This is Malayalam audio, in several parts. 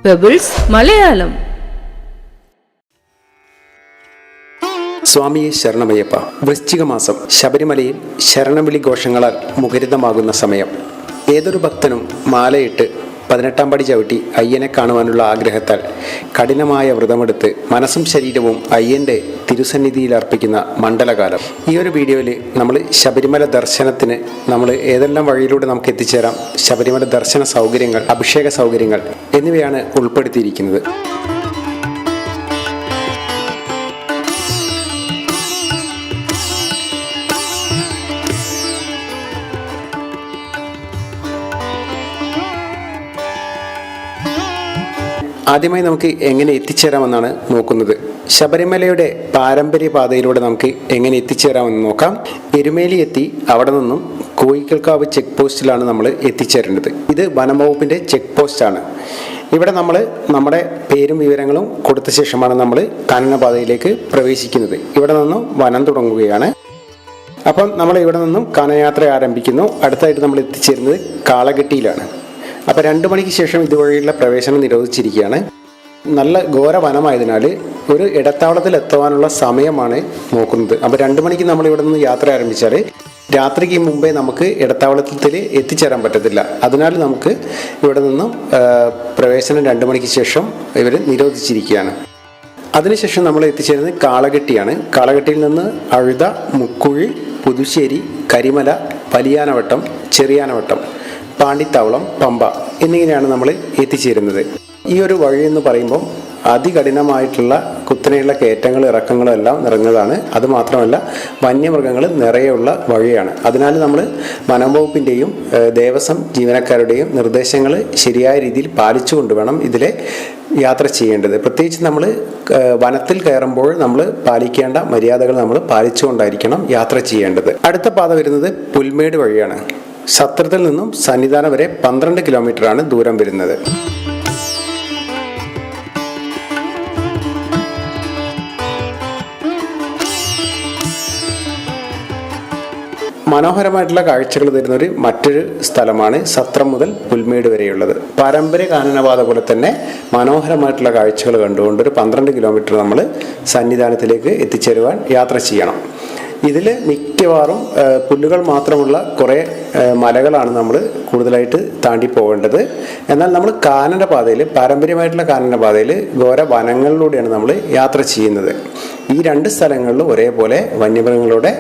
പെബിൾസ് മലയാളം. സ്വാമിയെ ശരണമയ്യപ്പ. വൃശ്ചിക മാസം ശബരിമലയിൽ ശരണവിളി ഘോഷങ്ങളാൽ മുഖരിതമാകുന്ന സമയം. ഏതൊരു ഭക്തനും മാലയിട്ട് 18 പടി ചവിട്ടി അയ്യനെ കാണുവാനുള്ള ആഗ്രഹത്താൽ കഠിനമായ വ്രതമെടുത്ത് മനസ്സും ശരീരവും അയ്യൻ്റെ തിരുസന്നിധിയിൽ അർപ്പിക്കുന്ന മണ്ഡലകാലം. ഈ ഒരു വീഡിയോയിൽ നമ്മൾ ശബരിമല ദർശനത്തിന് നമ്മൾ ഏതെല്ലാം വഴിയിലൂടെ നമുക്ക് എത്തിച്ചേരാം, ശബരിമല ദർശന സൗകര്യങ്ങൾ, അഭിഷേക സൗകര്യങ്ങൾ എന്നിവയാണ് ഉൾപ്പെടുത്തിയിരിക്കുന്നത്. ആദ്യമായി നമുക്ക് എങ്ങനെ എത്തിച്ചേരാമെന്നാണ് നോക്കുന്നത്. ശബരിമലയുടെ പാരമ്പര്യ പാതയിലൂടെ നമുക്ക് എങ്ങനെ എത്തിച്ചേരാമെന്ന് നോക്കാം. എരുമേലി എത്തി അവിടെ നിന്നും കോയിക്കൽക്കാവ് ചെക്ക് പോസ്റ്റിലാണ് നമ്മൾ എത്തിച്ചേരേണ്ടത്. ഇത് വനം വകുപ്പിൻ്റെ ചെക്ക് പോസ്റ്റാണ്. ഇവിടെ നമ്മൾ നമ്മുടെ പേരും വിവരങ്ങളും കൊടുത്ത ശേഷമാണ് നമ്മൾ കാനനപാതയിലേക്ക് പ്രവേശിക്കുന്നത്. ഇവിടെ നിന്നും വനം തുടങ്ങുകയാണ്. അപ്പം നമ്മൾ ഇവിടെ നിന്നും കാനനയാത്ര ആരംഭിക്കുന്നു. അടുത്തായിട്ട് നമ്മൾ എത്തിച്ചേരുന്നത് കാളകെട്ടിയിലാണ്. അപ്പോൾ 2 മണിക്ക് ശേഷം ഇതുവഴിയുള്ള പ്രവേശനം നിരോധിച്ചിരിക്കുകയാണ്. നല്ല ഘോര വനമായതിനാൽ ഒരു ഇടത്താവളത്തിൽ എത്തുവാനുള്ള സമയമാണ് നോക്കുന്നത്. അപ്പോൾ 2 മണിക്ക് നമ്മൾ ഇവിടെ നിന്ന് യാത്ര ആരംഭിച്ചാൽ രാത്രിക്ക് മുമ്പേ നമുക്ക് ഇടത്താവളത്തിൽ എത്തിച്ചേരാൻ പറ്റത്തില്ല. അതിനാൽ നമുക്ക് ഇവിടെ നിന്നും പ്രവേശനം 2 മണിക്ക് ശേഷം ഇവർ നിരോധിച്ചിരിക്കുകയാണ്. അതിനുശേഷം നമ്മൾ എത്തിച്ചേരുന്നത് കാളകെട്ടിയാണ്. കാളകെട്ടിയിൽ നിന്ന് അഴുത, മുക്കുഴി, പുതുശ്ശേരി, കരിമല, വലിയാനവട്ടം, ചെറിയാനവട്ടം, പാണ്ടിത്താവളം, പമ്പ എന്നിങ്ങനെയാണ് നമ്മൾ എത്തിച്ചേരുന്നത്. ഈ ഒരു വഴി എന്ന് പറയുമ്പം അതികഠിനമായിട്ടുള്ള കുത്തനെയുള്ള കയറ്റങ്ങളും ഇറക്കങ്ങളും എല്ലാം നിറഞ്ഞതാണ്. അതുമാത്രമല്ല വന്യമൃഗങ്ങൾ നിറയെയുള്ള വഴിയാണ്. അതിനാൽ നമ്മൾ വനം വകുപ്പിൻ്റെയും ദേവസ്വം ജീവനക്കാരുടെയും നിർദ്ദേശങ്ങൾ ശരിയായ രീതിയിൽ പാലിച്ചുകൊണ്ട് വേണം ഇതിലെ യാത്ര ചെയ്യേണ്ടത്. പ്രത്യേകിച്ച് നമ്മൾ വനത്തിൽ കയറുമ്പോൾ നമ്മൾ പാലിക്കേണ്ട മര്യാദകൾ നമ്മൾ പാലിച്ചുകൊണ്ടായിരിക്കണം യാത്ര ചെയ്യേണ്ടത്. അടുത്ത പാത വരുന്നത് പുൽമേട് വഴിയാണ്. സത്രത്തിൽ നിന്നും സന്നിധാനം വരെ 12 കിലോമീറ്ററാണ് ദൂരം വരുന്നത്. മനോഹരമായിട്ടുള്ള കാഴ്ചകൾ തരുന്ന മറ്റൊരു സ്ഥലമാണ് സത്രം മുതൽ പുൽമേട് വരെയുള്ളത്. പാരമ്പര്യ കാനനപാത പോലെ തന്നെ മനോഹരമായിട്ടുള്ള കാഴ്ചകൾ കണ്ടുകൊണ്ട് ഒരു 12 കിലോമീറ്റർ നമ്മൾ സന്നിധാനത്തിലേക്ക് എത്തിച്ചേരുവാൻ യാത്ര ചെയ്യണം. ഇതിൽ മിക്കവാറും പുല്ലുകൾ മാത്രമുള്ള കുറേ മലകളാണ് നമ്മൾ കൂടുതലായിട്ട് താണ്ടി പോകേണ്ടത്. എന്നാൽ നമ്മൾ കാനനപാതയിൽ, പാരമ്പര്യമായിട്ടുള്ള കാനനപാതയിൽ ഘോര വനങ്ങളിലൂടെയാണ് നമ്മൾ യാത്ര ചെയ്യുന്നത്. ഈ 2 സ്ഥലങ്ങളിലും ഒരേപോലെ വന്യമൃഗങ്ങളുടെ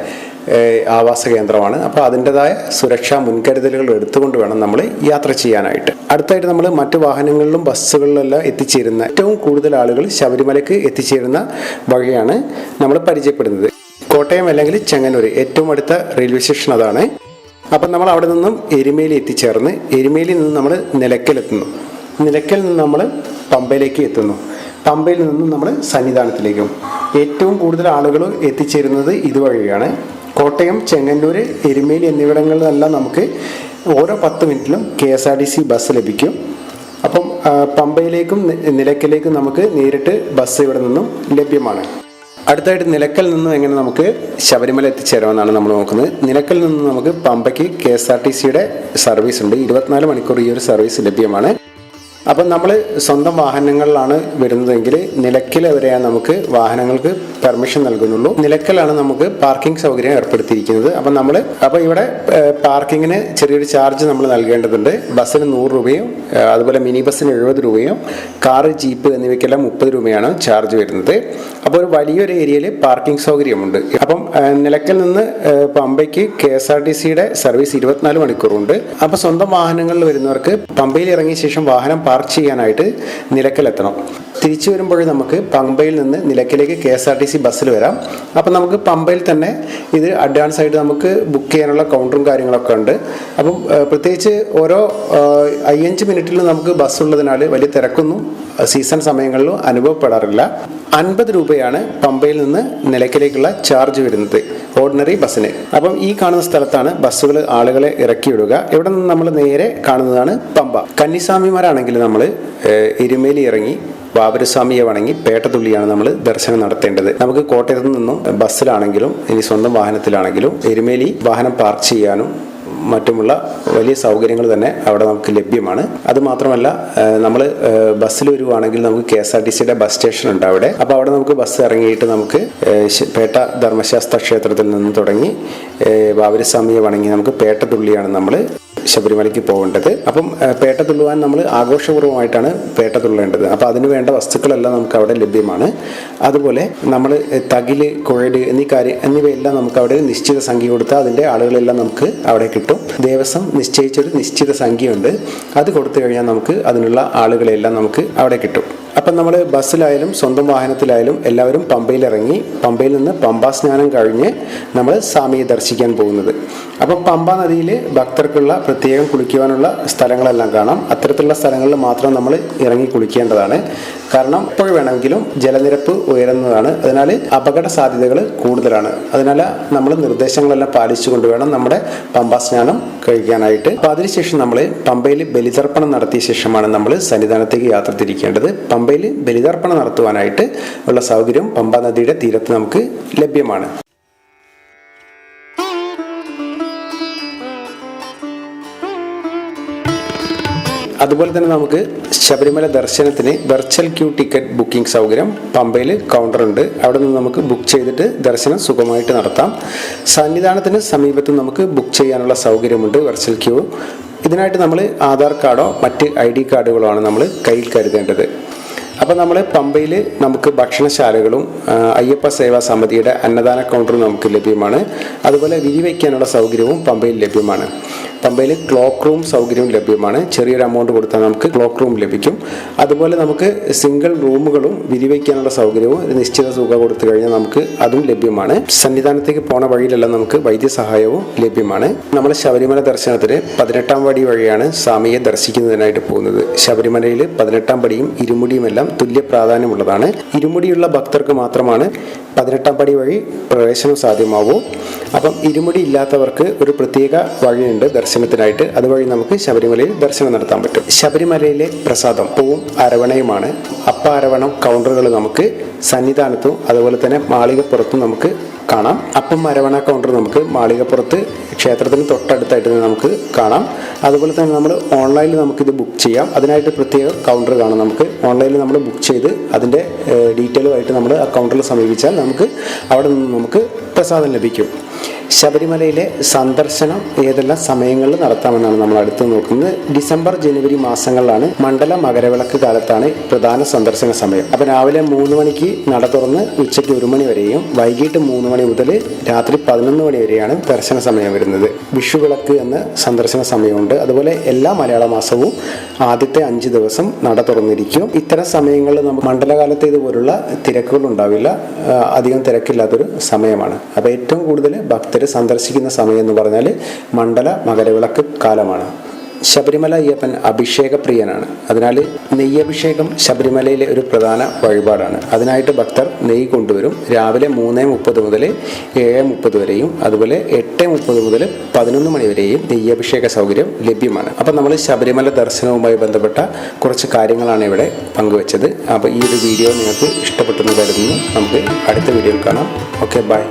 ആവാസ കേന്ദ്രമാണ്. അപ്പോൾ അതിൻ്റെതായ സുരക്ഷാ മുൻകരുതലുകൾ എടുത്തുകൊണ്ട് വേണം നമ്മൾ യാത്ര ചെയ്യാനായിട്ട്. അടുത്തായിട്ട് നമ്മൾ മറ്റു വാഹനങ്ങളിലും ബസ്സുകളിലെല്ലാം എത്തിച്ചേരുന്ന ഏറ്റവും കൂടുതൽ ആളുകൾ ശബരിമലയ്ക്ക് എത്തിച്ചേരുന്ന വഴിയാണ് നമ്മൾ പരിചയപ്പെടുന്നത്. കോട്ടയം അല്ലെങ്കിൽ ചെങ്ങന്നൂർ ഏറ്റവും അടുത്ത റെയിൽവേ സ്റ്റേഷൻ അതാണ്. അപ്പം നമ്മൾ അവിടെ നിന്നും എരുമേലി എത്തിച്ചേർന്ന് എരുമേലിയിൽ നിന്ന് നമ്മൾ നിലയ്ക്കലെത്തുന്നു. നിലയ്ക്കൽ നിന്ന് നമ്മൾ പമ്പയിലേക്ക് എത്തുന്നു. പമ്പയിൽ നിന്നും നമ്മൾ സന്നിധാനത്തിലേക്കും. ഏറ്റവും കൂടുതൽ ആളുകൾ എത്തിച്ചേരുന്നത് ഇതുവഴിയാണ്. കോട്ടയം, ചെങ്ങന്നൂർ, എരുമേലി എന്നിവിടങ്ങളിലെല്ലാം നമുക്ക് ഓരോ 10 മിനിറ്റിലും KSRTC ബസ് ലഭിക്കും. അപ്പം പമ്പയിലേക്കും നിലയ്ക്കലേക്കും നമുക്ക് നേരിട്ട് ബസ് ഇവിടെ നിന്നും ലഭ്യമാണ്. അടുത്തായിട്ട് നിലയ്ക്കൽ നിന്നും എങ്ങനെ നമുക്ക് ശബരിമല എത്തിച്ചേരാമെന്നാണ് നമ്മൾ നോക്കുന്നത്. നിലയ്ക്കൽ നിന്ന് നമുക്ക് പമ്പയ്ക്ക് KSRTCയുടെ സർവീസ് ഉണ്ട്. 24 മണിക്കൂർ ഈ ഒരു സർവീസ് ലഭ്യമാണ്. അപ്പം നമ്മൾ സ്വന്തം വാഹനങ്ങളിലാണ് വരുന്നതെങ്കിൽ നിലയ്ക്കൽ വരെയാണ് നമുക്ക് വാഹനങ്ങൾക്ക് പെർമിഷൻ നൽകുന്നുള്ളൂ. നിലയ്ക്കലാണ് നമുക്ക് പാർക്കിംഗ് സൗകര്യം ഏർപ്പെടുത്തിയിരിക്കുന്നത്. അപ്പം ഇവിടെ പാർക്കിങ്ങിന് ചെറിയൊരു ചാർജ് നമ്മൾ നൽകേണ്ടതുണ്ട്. ബസ്സിന് 100 രൂപയും അതുപോലെ മിനി ബസ്സിന് 70 രൂപയും കാറ്, ജീപ്പ് എന്നിവയ്ക്കെല്ലാം 30 രൂപയാണ് ചാർജ് വരുന്നത്. അപ്പോൾ ഒരു വലിയൊരു ഏരിയയിൽ പാർക്കിംഗ് സൗകര്യമുണ്ട്. അപ്പം നിലയ്ക്കൽ നിന്ന് പമ്പയ്ക്ക് KSRTCയുടെ സർവീസ് 24 മണിക്കൂറുണ്ട്. അപ്പോൾ സ്വന്തം വാഹനങ്ങളിൽ വരുന്നവർക്ക് പമ്പയിൽ ഇറങ്ങിയ ശേഷം വാഹനം പാർക്ക് ചെയ്യാനായിട്ട് നിലയ്ക്കലെത്തണം. തിരിച്ചു വരുമ്പോൾ നമുക്ക് പമ്പയിൽ നിന്ന് നിലയ്ക്കലേക്ക് KSRTC ബസ്സിൽ വരാം. അപ്പം നമുക്ക് പമ്പയിൽ തന്നെ ഇത് അഡ്വാൻസ് ആയിട്ട് നമുക്ക് ബുക്ക് ചെയ്യാനുള്ള കൗണ്ടറും കാര്യങ്ങളൊക്കെ ഉണ്ട്. അപ്പം പ്രത്യേകിച്ച് ഓരോ 5 മിനിറ്റിൽ നമുക്ക് ബസ് ഉള്ളതിനാൽ വലിയ തിരക്കൊന്നും സീസൺ സമയങ്ങളിലും അനുഭവപ്പെടാറില്ല. 50 രൂപയാണ് പമ്പയിൽ നിന്ന് നിലയ്ക്കലേക്കുള്ള ചാർജ് വരുന്നത് ഓർഡിനറി ബസ്സിന്. അപ്പം ഈ കാണുന്ന സ്ഥലത്താണ് ബസ്സുകൾ ആളുകളെ ഇറക്കിവിടുക. ഇവിടെ നിന്ന് നമ്മൾ നേരെ കാണുന്നതാണ് പമ്പ. കന്നിസ്വാമിമാരാണെങ്കിൽ നമ്മൾ എരുമേലി ഇറങ്ങി ബാബരസ്വാമിയെ വണങ്ങി പേട്ടതുള്ളിയാണ് നമ്മൾ ദർശനം നടത്തേണ്ടത്. നമുക്ക് കോട്ടയത്ത് നിന്നും ബസ്സിലാണെങ്കിലും ഇനി സ്വന്തം വാഹനത്തിലാണെങ്കിലും എരുമേലി വാഹനം പാർക്ക് ചെയ്യാനും മറ്റുമുള്ള വലിയ സൗകര്യങ്ങൾ തന്നെ അവിടെ നമുക്ക് ലഭ്യമാണ്. അതുമാത്രമല്ല നമ്മൾ ബസ്സിൽ വരുവാണെങ്കിൽ നമുക്ക് KSRTCയുടെ ബസ് സ്റ്റേഷൻ ഉണ്ട് അവിടെ. അപ്പോൾ അവിടെ നമുക്ക് ബസ് ഇറങ്ങിയിട്ട് നമുക്ക് പേട്ട ധർമ്മശാസ്ത്ര ക്ഷേത്രത്തിൽ നിന്ന് തുടങ്ങി ബാബരിസ്വാമിയെ വണങ്ങി നമുക്ക് പേട്ട തുള്ളിയാണ് നമ്മൾ ശബരിമലയ്ക്ക് പോകേണ്ടത്. അപ്പം പേട്ട തുള്ളുവാൻ നമ്മൾ ആഘോഷപൂർവ്വമായിട്ടാണ് പേട്ട തുള്ളേണ്ടത്. അപ്പോൾ അതിന് വേണ്ട വസ്തുക്കളെല്ലാം നമുക്ക് അവിടെ ലഭ്യമാണ്. അതുപോലെ നമ്മൾ തകില്, കുഴല് എന്നിവയെല്ലാം നമുക്ക് അവിടെ നിശ്ചിത സംഖ്യ കൊടുത്താൽ അതിൻ്റെ ആളുകളെല്ലാം നമുക്ക് അവിടെ കിട്ടും. ദേവസ്വം നിശ്ചയിച്ചൊരു നിശ്ചിത സംഖ്യയുണ്ട്. അത് കൊടുത്തു കഴിഞ്ഞാൽ നമുക്ക് അതിനുള്ള ആളുകളെല്ലാം നമുക്ക് അവിടെ കിട്ടും. അപ്പം നമ്മൾ ബസ്സിലായാലും സ്വന്തം വാഹനത്തിലായാലും എല്ലാവരും പമ്പയിൽ ഇറങ്ങി പമ്പയിൽ നിന്ന് പമ്പാ സ്നാനം കഴിഞ്ഞ് നമ്മൾ സ്വാമിയെ ദർശിക്കാൻ പോകുന്നത്. അപ്പം പമ്പ നദിയിൽ ഭക്തർക്കുള്ള പ്രത്യേകം കുളിക്കുവാനുള്ള സ്ഥലങ്ങളെല്ലാം കാണാം. അത്തരത്തിലുള്ള സ്ഥലങ്ങളിൽ മാത്രം നമ്മൾ ഇറങ്ങി കുളിക്കേണ്ടതാണ്. കാരണം എപ്പോൾ വേണമെങ്കിലും ജലനിരപ്പ് ഉയരുന്നതാണ്. അതിനാൽ അപകട സാധ്യതകൾ കൂടുതലാണ്. അതിനാൽ നമ്മൾ നിർദ്ദേശങ്ങളെല്ലാം പാലിച്ചുകൊണ്ട് വേണം നമ്മുടെ പമ്പാ സ്നാനം കഴിക്കാനായിട്ട്. അപ്പോൾ അതിനുശേഷം നമ്മൾ പമ്പയിൽ ബലിതർപ്പണം നടത്തിയ ശേഷമാണ് നമ്മൾ സന്നിധാനത്തേക്ക് യാത്ര തിരിക്കേണ്ടത്. പമ്പയിൽ ബലിതർപ്പണം നടത്തുവാനായിട്ട് ഉള്ള സൗകര്യം പമ്പാ നദിയുടെ തീരത്ത് നമുക്ക് ലഭ്യമാണ്. അതുപോലെ തന്നെ നമുക്ക് ശബരിമല ദർശനത്തിന് വെർച്വൽ ക്യൂ ടിക്കറ്റ് ബുക്കിംഗ് സൗകര്യം പമ്പയിൽ കൗണ്ടറുണ്ട്. അവിടെ നിന്ന് നമുക്ക് ബുക്ക് ചെയ്തിട്ട് ദർശനം സുഖമായിട്ട് നടത്താം. സന്നിധാനത്തിന് സമീപത്ത് നമുക്ക് ബുക്ക് ചെയ്യാനുള്ള സൗകര്യമുണ്ട് വെർച്വൽ ക്യൂ. ഇതിനായിട്ട് നമ്മൾ ആധാർ കാർഡോ മറ്റ് ID കാർഡുകളോ ആണ് നമ്മൾ കയ്യിൽ കരുതേണ്ടത്. അപ്പോൾ നമ്മൾ പമ്പയിൽ നമുക്ക് ഭക്ഷണശാലകളും അയ്യപ്പ സേവാ സമിതിയുടെ അന്നദാന കൗണ്ടറും നമുക്ക് ലഭ്യമാണ്. അതുപോലെ വിരിവയ്ക്കാനുള്ള സൗകര്യവും പമ്പയിൽ ലഭ്യമാണ്. പമ്പയിൽ ക്ലോക്ക് റൂം സൗകര്യവും ലഭ്യമാണ്. ചെറിയൊരു എമൗണ്ട് കൊടുത്താൽ നമുക്ക് ക്ലോക്ക് റൂം ലഭിക്കും. അതുപോലെ നമുക്ക് സിംഗിൾ റൂമുകളും വിരിവയ്ക്കാനുള്ള സൗകര്യവും നിശ്ചിത തുക കൊടുത്തു കഴിഞ്ഞാൽ നമുക്ക് അതും ലഭ്യമാണ്. സന്നിധാനത്തേക്ക് പോണ വഴിയിലെല്ലാം നമുക്ക് വൈദ്യസഹായവും ലഭ്യമാണ്. നമ്മൾ ശബരിമല ദർശനത്തിന് 18ാം പടി വഴിയാണ് സ്വാമിയെ ദർശിക്കുന്നതിനായിട്ട് പോകുന്നത്. ശബരിമലയിൽ 18ാം പടിയും ഇരുമുടിയും എല്ലാം തുല്യ പ്രാധാന്യമുള്ളതാണ്. ഇരുമുടിയുള്ള ഭക്തർക്ക് മാത്രമാണ് 18ാം പടി വഴി പ്രവേശനം സാധ്യമാവൂ. അപ്പം ഇരുമുടി ഇല്ലാത്തവർക്ക് ഒരു പ്രത്യേക വഴിയുണ്ട് ദർശനത്തിനായിട്ട്. അതുവഴി നമുക്ക് ശബരിമലയിൽ ദർശനം നടത്താൻ പറ്റും. ശബരിമലയിലെ പ്രസാദം പൂവും അരവണയുമാണ്. അപ്പ അരവണം കൗണ്ടറുകൾ നമുക്ക് സന്നിധാനത്തും അതുപോലെ തന്നെ മാളികപ്പുറത്തും നമുക്ക് കാണാം. അപ്പം അരവണ കൗണ്ടർ നമുക്ക് മാളികപ്പുറത്ത് ക്ഷേത്രത്തിന് തൊട്ടടുത്തായിട്ട് നമുക്ക് കാണാം. അതുപോലെ തന്നെ നമ്മൾ ഓൺലൈനിൽ നമുക്കിത് ബുക്ക് ചെയ്യാം. അതിനായിട്ട് പ്രത്യേക കൗണ്ടർ കാണാം. നമുക്ക് ഓൺലൈനിൽ നമ്മൾ ബുക്ക് ചെയ്ത് അതിൻ്റെ ഡീറ്റെയിലുമായിട്ട് നമ്മൾ ആ കൗണ്ടറിൽ സമീപിച്ചാൽ നമുക്ക് അവിടെ നിന്ന് നമുക്ക് പ്രസാദം ലഭിക്കും. ശബരിമലയിലെ സന്ദർശനം ഏതെല്ലാം സമയങ്ങളിൽ നടത്താമെന്നാണ് നമ്മൾ അടുത്ത് നോക്കുന്നത്. ഡിസംബർ ജനുവരി മാസങ്ങളിലാണ് മണ്ഡല മകരവിളക്ക് കാലത്താണ് പ്രധാന സന്ദർശന സമയം. അപ്പം രാവിലെ 3 മണിക്ക് നട തുറന്ന് ഉച്ചയ്ക്ക് 1 മണി വരെയും വൈകിട്ട് 3 മണി മുതൽ രാത്രി 11 മണി വരെയാണ് ദർശന സമയം വരുന്നത്. വിഷുവിളക്ക് എന്ന സന്ദർശന സമയമുണ്ട്. അതുപോലെ എല്ലാ മലയാള മാസവും ആദ്യത്തെ 5 ദിവസം നട തുറന്നിരിക്കും. ഇത്തരം സമയങ്ങളിൽ നമുക്ക് മണ്ഡലകാലത്ത് ഇതുപോലുള്ള തിരക്കുകൾ ഉണ്ടാവില്ല. അധികം തിരക്കില്ലാത്തൊരു സമയമാണ്. അപ്പോൾ ഏറ്റവും കൂടുതൽ ഭക്തർ സന്ദർശിക്കുന്ന സമയം എന്ന് പറഞ്ഞാൽ മണ്ഡല മകരവിളക്ക് കാലമാണ്. ശബരിമല അയ്യപ്പൻ അഭിഷേക പ്രിയനാണ്. അതിനാൽ നെയ്യഭിഷേകം ശബരിമലയിലെ ഒരു പ്രധാന വഴിപാടാണ്. അതിനായിട്ട് ഭക്തർ നെയ്യ് കൊണ്ടുവരും. രാവിലെ 3:30 മുതൽ 7:30 വരെയും അതുപോലെ 8:30 മുതൽ 11 മണി വരെയും നെയ്യഭിഷേക സൗകര്യം ലഭ്യമാണ്. അപ്പം നമ്മൾ ശബരിമല ദർശനവുമായി ബന്ധപ്പെട്ട കുറച്ച് കാര്യങ്ങളാണ് ഇവിടെ പങ്കുവച്ചത്. അപ്പോൾ ഈ ഒരു വീഡിയോ നിങ്ങൾക്ക് ഇഷ്ടപ്പെട്ടെന്ന് കരുതുന്നു. നമുക്ക് അടുത്ത വീഡിയോയിൽ കാണാം. Okay, by.